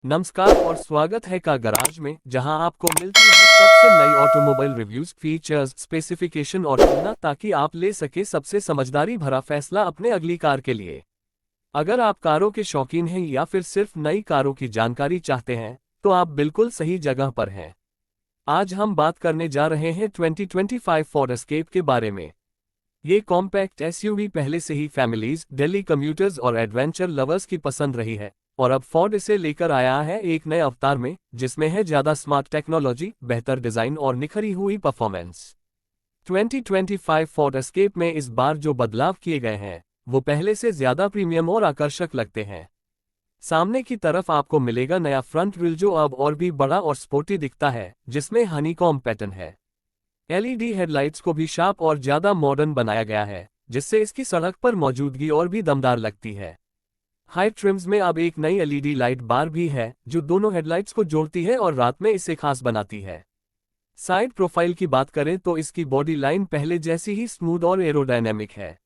नमस्कार और स्वागत है का गराज में, जहां आपको मिलती है सबसे नई ऑटोमोबाइल रिव्यूज, फीचर्स, स्पेसिफिकेशन और तुलना, ताकि आप ले सके सबसे समझदारी भरा फैसला अपने अगली कार के लिए। अगर आप कारों के शौकीन हैं या फिर सिर्फ नई कारों की जानकारी चाहते हैं, तो आप बिल्कुल सही जगह पर हैं। आज हम बात करने जा रहे हैं 2025 फोर्ड एस्केप के बारे में। ये कॉम्पैक्ट एसयूवी पहले से ही फैमिलीज, दिल्ली कम्यूटर्स और एडवेंचर लवर्स की पसंद रही है, और अब फोर्ड इसे लेकर आया है एक नए अवतार में, जिसमें है ज्यादा स्मार्ट टेक्नोलॉजी, बेहतर डिजाइन और निखरी हुई परफॉर्मेंस। 2025 फोर्ड एस्केप में इस बार जो बदलाव किए गए हैं, वो पहले से ज्यादा प्रीमियम और आकर्षक लगते हैं। सामने की तरफ आपको मिलेगा नया फ्रंट ग्रिल, जो अब और भी बड़ा और स्पोर्टी दिखता है, जिसमें हनीकॉम्ब पैटर्न है। एलईडी हेडलाइट्स को भी शार्प और ज्यादा मॉडर्न बनाया गया है, जिससे इसकी सड़क पर मौजूदगी और भी दमदार लगती है। हाई ट्रिम्स में अब एक नई एलईडी लाइट बार भी है, जो दोनों हेडलाइट्स को जोड़ती है और रात में इसे खास बनाती है। साइड प्रोफाइल की बात करें तो इसकी बॉडी लाइन पहले जैसी ही स्मूथ और एरोडायनेमिक है।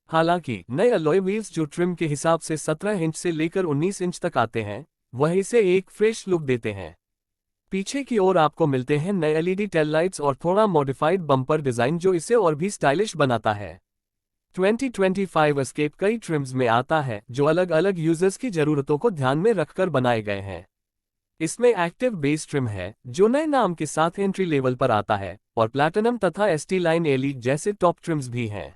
हालांकि नए अलॉय व्हील्स, जो ट्रिम के हिसाब से 17 इंच से लेकर 19 इंच तक आते हैं, वह इसे एक फ्रेश लुक देते हैं। पीछे की ओर आपको मिलते हैं नए एलईडी टेल लाइट्स और थोड़ा मॉडिफाइड बम्पर डिजाइन, जो इसे और भी स्टाइलिश बनाता है। 2025 एस्केप कई ट्रिम्स में आता है, जो अलग अलग यूजर्स की जरूरतों को ध्यान में रखकर बनाए गए हैं। इसमें एक्टिव बेस ट्रिम है, जो नए नाम के साथ एंट्री लेवल पर आता है, और प्लैटिनम तथा एसटी लाइन एलीट जैसे टॉप ट्रिम्स भी हैं।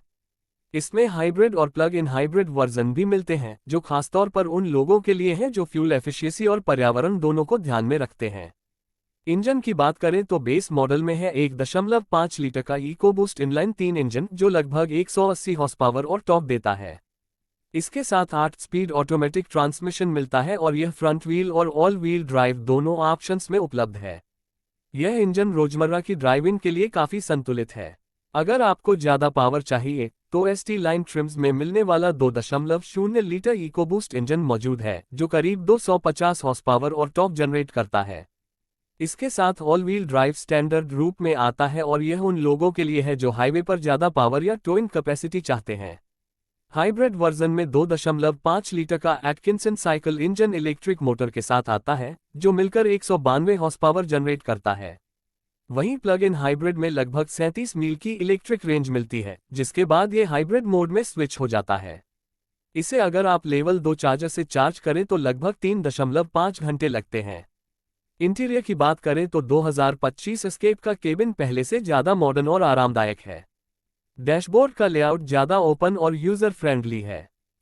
इसमें हाइब्रिड और प्लग इन हाइब्रिड वर्जन भी मिलते हैं, जो खासतौर पर उन लोगों के लिए हैं जो फ्यूल एफिशिएंसी और पर्यावरण दोनों को ध्यान में रखते हैं। इंजन की बात करें तो बेस मॉडल में है 1.5 लीटर का इकोबूस्ट इनलाइन 3 इंजन, जो लगभग 180 हॉर्स पावर और टॉर्क देता है। इसके साथ 8 स्पीड ऑटोमेटिक ट्रांसमिशन मिलता है, और यह फ्रंट व्हील और ऑल व्हील ड्राइव दोनों ऑप्शंस में उपलब्ध है। यह इंजन रोजमर्रा की ड्राइविंग के लिए काफी संतुलित है। अगर आपको ज्यादा पावर चाहिए, तो एसटी लाइन ट्रिम्स में मिलने वाला 2.0 लीटर इकोबूस्ट इंजन मौजूद है, जो करीब 250 हॉर्स पावर और टॉर्क जनरेट करता है। इसके साथ ऑल व्हील ड्राइव स्टैंडर्ड रूप में आता है, और यह उन लोगों के लिए है जो हाईवे पर ज्यादा पावर या टोइंग कैपेसिटी चाहते हैं। हाइब्रिड वर्जन में 2.5 लीटर का Atkinson cycle engine electric motor के साथ आता है, जो मिलकर 192 हॉर्स पावर जनरेट करता है। वहीं प्लग इन हाइब्रिड में लगभग 37 मील की इलेक्ट्रिक रेंज मिलती है, जिसके बाद ये हाइब्रिड मोड में स्विच हो जाता है। इसे अगर आप लेवल 2 चार्जर से चार्ज करें तो लगभग 3.5 घंटे लगते हैं। इंटीरियर की बात करें तो 2025 एस्केप का केबिन पहले से ज्यादा मॉडर्न और आरामदायक है। डैशबोर्ड का लेआउट ज्यादा ओपन और यूजर फ्रेंडली है।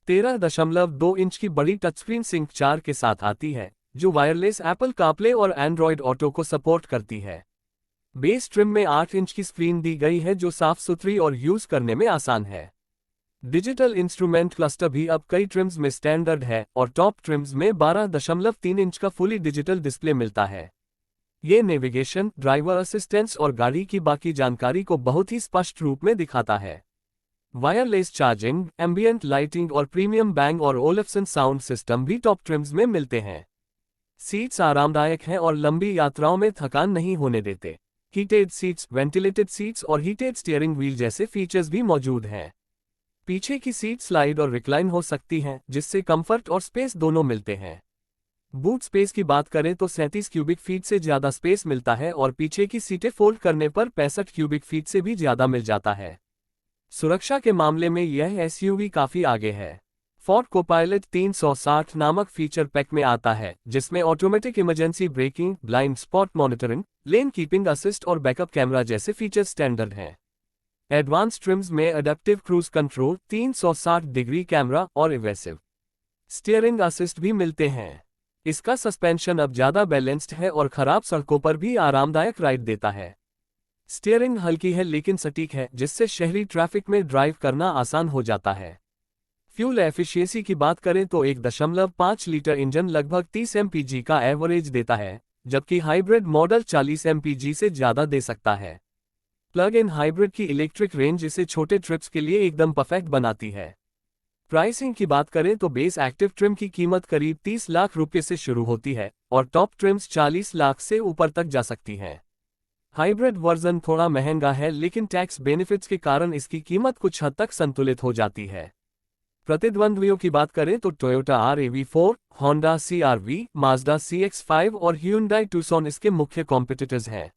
13.2 इंच की बड़ी टचस्क्रीन सिंक 4 के साथ आती है, जो वायरलेस एप्पल कारप्ले और एंड्रॉयड ऑटो को सपोर्ट करती है। बेस ट्रिम में 8 इंच की स्क्रीन दी गई है, जो साफ सुथरी और यूज करने में आसान है। डिजिटल इंस्ट्रूमेंट क्लस्टर भी अब कई ट्रिम्स में स्टैंडर्ड है, और टॉप ट्रिम्स में 12.3 इंच का फुली डिजिटल डिस्प्ले मिलता है। ये नेविगेशन, ड्राइवर असिस्टेंस और गाड़ी की बाकी जानकारी को बहुत ही स्पष्ट रूप में दिखाता है। वायरलेस चार्जिंग, एम्बियंट लाइटिंग और प्रीमियम बैंग और ओलिफ्सन साउंड सिस्टम भी टॉप ट्रिम्स में मिलते हैं। सीट्स आरामदायक हैं और लंबी यात्राओं में थकान नहीं होने देते। हीटेड सीट्स, वेंटिलेटेड सीट्स और हीटेड स्टीयरिंग व्हील जैसे फीचर्स भी मौजूद हैं। पीछे की सीट स्लाइड और रिक्लाइन हो सकती हैं, जिससे कंफर्ट और स्पेस दोनों मिलते हैं। बूट स्पेस की बात करें तो 37 क्यूबिक फीट से ज्यादा स्पेस मिलता है, और पीछे की सीटें फोल्ड करने पर 65 क्यूबिक फीट से भी ज्यादा मिल जाता है। सुरक्षा के मामले में यह एसयूवी काफी आगे है। फोर्ड कोपायलट 360 नामक फीचर पैक में आता है, जिसमें automatic emergency braking, blind spot monitoring, lane keeping assist और बैकअप कैमरा जैसे फीचर्स स्टैंडर्ड हैं। एडवांस ट्रिम्स में adaptive cruise control, 360 degree camera और इवेसिव स्टीयरिंग असिस्ट भी मिलते हैं। इसका सस्पेंशन अब ज्यादा बैलेंस्ड है और खराब सड़कों पर भी आरामदायक राइड देता है। स्टीयरिंग हल्की है लेकिन सटीक है, जिससे शहरी ट्रैफिक में ड्राइव करना आसान हो जाता है। फ्यूल एफिशिएंसी की बात करें तो 1.5 लीटर इंजन लगभग 30 एमपीजी का एवरेज देता है, जबकि हाइब्रिड मॉडल 40 एमपीजी से ज्यादा दे सकता है। प्लग इन हाइब्रिड की इलेक्ट्रिक रेंज इसे छोटे ट्रिप्स के लिए एकदम परफेक्ट बनाती है। प्राइसिंग की बात करें तो बेस एक्टिव ट्रिम की कीमत करीब 30 लाख रुपए से शुरू होती है, और टॉप ट्रिम्स 40 लाख से ऊपर तक जा सकती हैं। हाइब्रिड वर्जन थोड़ा महंगा है, लेकिन टैक्स बेनिफिट्स के कारण इसकी कीमत कुछ हद तक संतुलित हो जाती है। प्रतिद्वंद्वियों की बात करें तो Toyota RAV4, Honda CR-V, माज्डा CX-5 और Hyundai Tucson इसके मुख्य कॉम्पिटिटर्स हैं।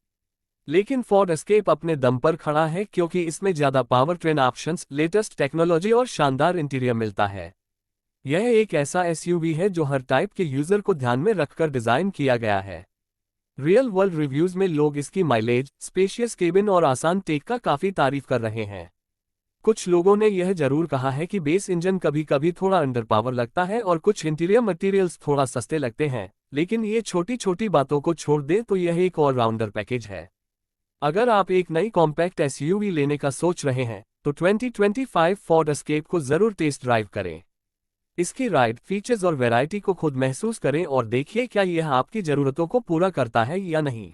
लेकिन फोर्ड एस्केप अपने दम पर खड़ा है क्योंकि इसमें ज्यादा power train options, latest technology और शानदार इंटीरियर मिलता है। यह एक ऐसा SUV है जो हर टाइप के यूजर को ध्यान में रखकर डिजाइन किया गया है। रियल वर्ल्ड रिव्यूज में लोग इसकी माइलेज, स्पेशियस केबिन और आसान टेक का काफी तारीफ कर रहे हैं। कुछ लोगों ने यह जरूर कहा है कि बेस इंजन कभी कभी थोड़ा अंडर पावर लगता है और कुछ इंटीरियर मटेरियल्स थोड़ा सस्ते लगते हैं, लेकिन ये छोटी छोटी बातों को छोड़ दे तो यह एक ऑलराउंडर पैकेज है। अगर आप एक नई कॉम्पैक्ट SUV लेने का सोच रहे हैं तो 2025 फोर्ड एस्केप को जरूर टेस्ट ड्राइव करें। इसकी राइड, फीचर्स और वैरायटी को खुद महसूस करें और देखिए क्या यह आपकी ज़रूरतों को पूरा करता है या नहीं।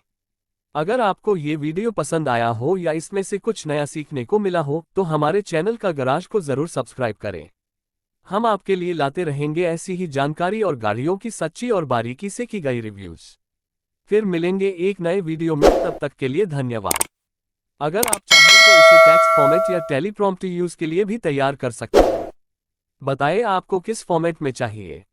अगर आपको ये वीडियो पसंद आया हो या इसमें से कुछ नया सीखने को मिला हो तो हमारे चैनल का गराज को ज़रूर सब्सक्राइब करें। हम आपके लिए लाते रहेंगे ऐसी ही जानकारी और गाड़ियों की सच्ची और बारीकी से की गई रिव्यूज़। फिर मिलेंगे एक नए वीडियो में, तब तक के लिए धन्यवाद। अगर आप चाहें तो इसे टेक्स्ट फॉर्मेट या टेलीप्रॉम्प्ट यूज़ के लिए भी तैयार कर सकते हैं। बताएं आपको किस फॉर्मेट में चाहिए।